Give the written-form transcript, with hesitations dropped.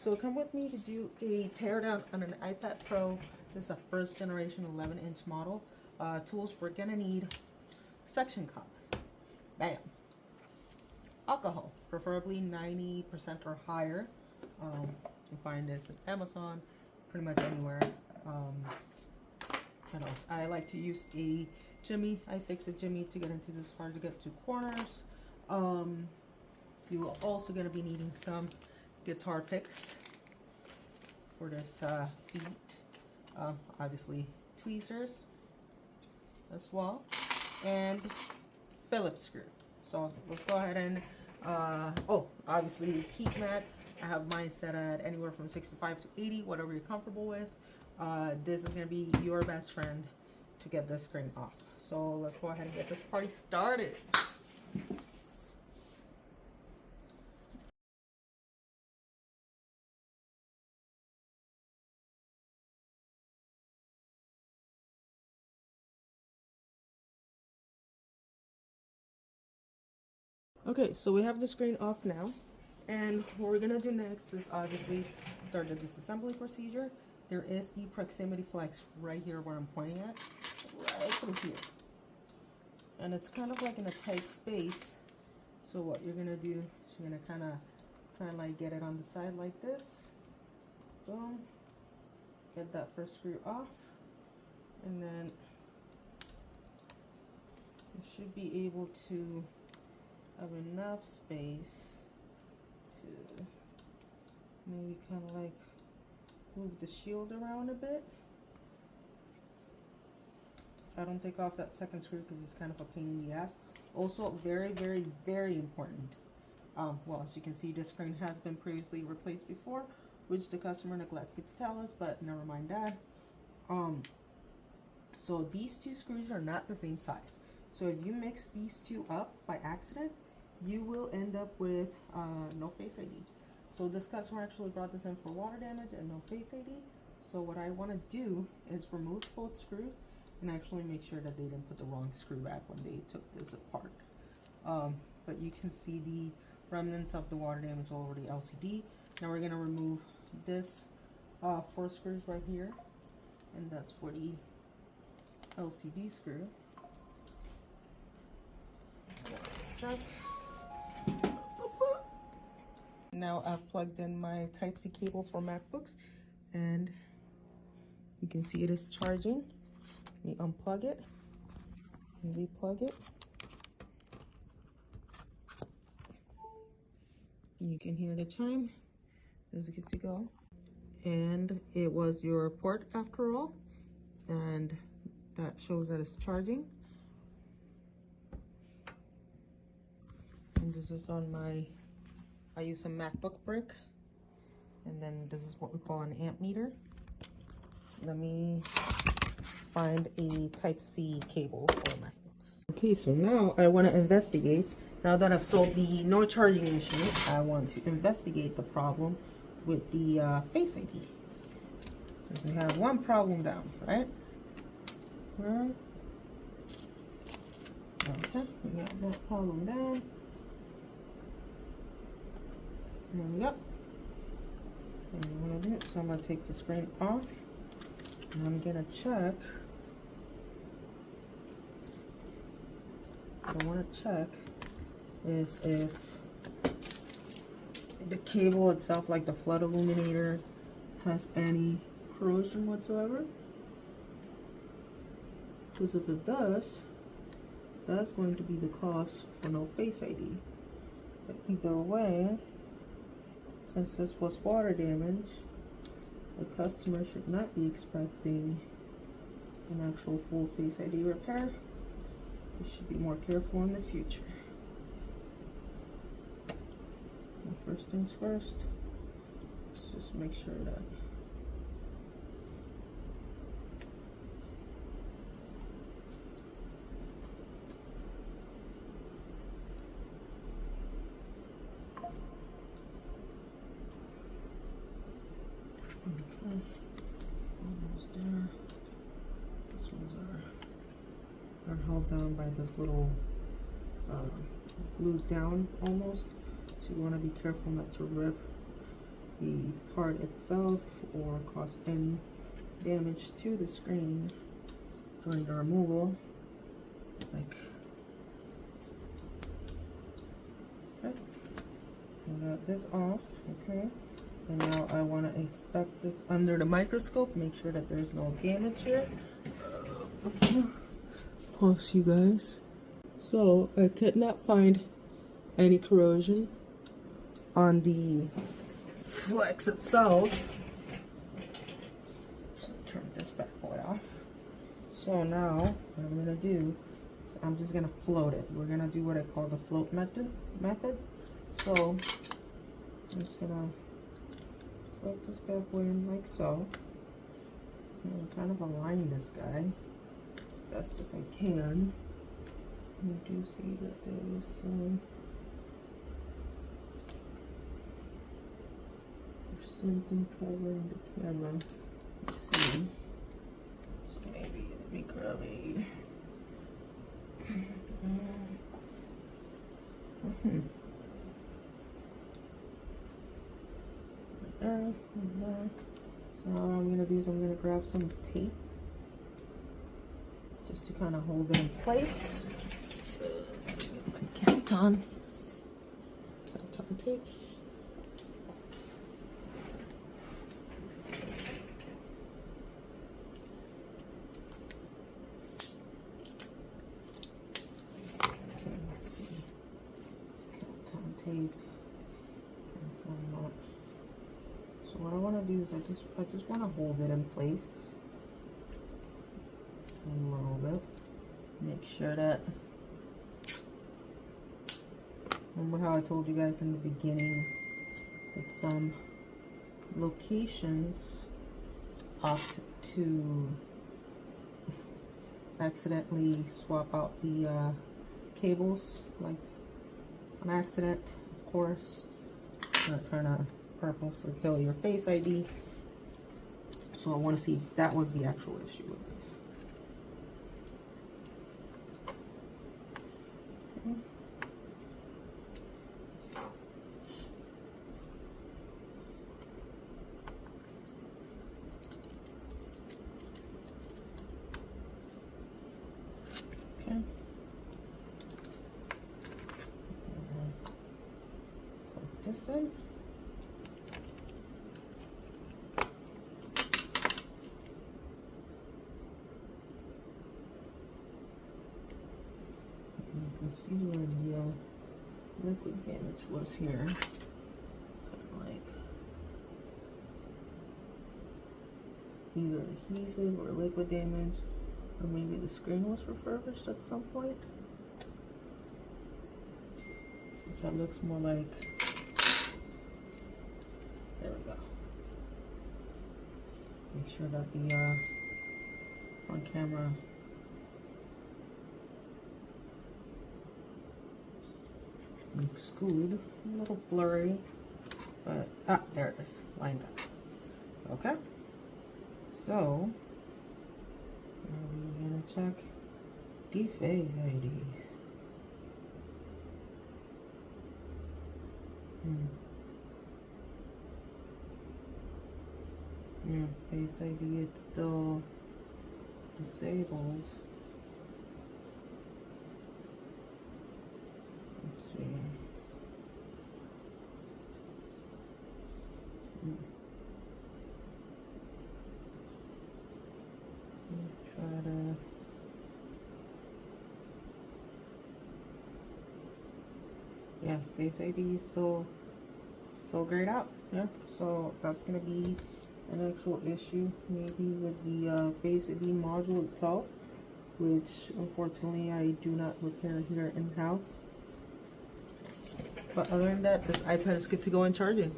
So come with me to do a teardown on an iPad Pro. This is a first generation 11-inch model. Tools we're gonna need: suction cup, bam, alcohol, preferably 90% or higher. You can find this at Amazon, pretty much anywhere. What else? I like to use a jimmy. I fix a jimmy to get into this hard to get to corners. You are also going to be needing some guitar picks for this feet. Obviously tweezers as well, and Phillips screw. So let's go ahead and obviously heat mat. I have mine set at anywhere from 65 to 80, whatever you're comfortable with. This is going to be your best friend to get this screen off. So let's go ahead and get this party started. Okay, so we have the screen off now, and what we're gonna do next is obviously start the disassembly procedure. There is the proximity flex right here where I'm pointing at, right through here, and it's kind of like in a tight space. So what you're gonna do is you're gonna kind of try and like get it on the side like this. Boom. Get that first screw off, and then you should be able to have enough space to maybe kind of like move the shield around a bit. I don't take off that second screw because it's kind of a pain in the ass. Also very, very, very important. Well, as you can see, this screen has been previously replaced before, which the customer neglected to tell us, but never mind that. So these two screws are not the same size. So if you mix these two up by accident, you will end up with no Face ID. So this customer actually brought this in for water damage and no Face ID. So what I want to do is remove both screws and actually make sure that they didn't put the wrong screw back when they took this apart. But you can see the remnants of the water damage all over the LCD. Now we're going to remove this 4 screws right here, and that's for the LCD screw. Sec. Now I've plugged in my Type-C cable for MacBooks, and you can see it is charging. Let me unplug it and replug it. You can hear the chime. It's good to go. And it was your port after all, and that shows that it's charging. And this is on my, I use a MacBook brick, and then this is what we call an amp meter. Let me find a Type-C cable for MacBooks. Okay, so now I want to investigate. Now that I've solved the no charging issue, I want to investigate the problem with the Face ID. Since we have one problem down, right? Okay, we got that problem down. There we go. So I'm going to take the screen off, and I'm going to check. What I want to check is if the cable itself, like the flood illuminator, has any corrosion whatsoever. Because if it does, that's going to be the cause for no Face ID. But either way, since this was water damage, the customer should not be expecting an actual full Face ID repair. We should be more careful in the future. And first things first, let's just make sure that almost there. This one's are held down by this little glued down almost. So you want to be careful not to rip the part itself or cause any damage to the screen during the removal. Like, okay, I got this off, okay, and now I want to inspect this under the microscope, make sure that there's no damage here. Pause, you guys. So I could not find any corrosion on the flex itself. So turn this bad boy off. So now what I'm gonna do is I'm just gonna float it. We're gonna do what I call the float method. So I'm just gonna float this bad boy in like so. And kind of align this guy as best as I can. You do see that there is some something covering the camera. Let's see. So maybe let me grab a. So what I'm gonna do is I'm gonna grab some tape just to kind of hold it in place. Canton tape. Okay, let's see. Canton tape and some. So what I want to do is I just want to hold it in place a little bit. Make sure that. Remember how I told you guys in the beginning that some locations opt to accidentally swap out the cables, like an accident, of course. Not trying to purposely kill your Face ID. So I want to see if that was the actual issue with this. Okay. Okay. Put this in. You can see where the liquid damage was here. Like either adhesive or liquid damage. Or maybe the screen was refurbished at some point. So that looks more like, there we go. Make sure that the front camera looks good. A little blurry, but there it is, lined up. Okay, so now we're gonna check the Face IDs. Yeah, Face ID, it's still disabled. Let's see. Try to yeah, Face ID is still grayed out. Yeah, so that's gonna be an actual issue maybe with the Face ID module itself, which unfortunately I do not repair here in-house. But other than that, this iPad is good to go and charging.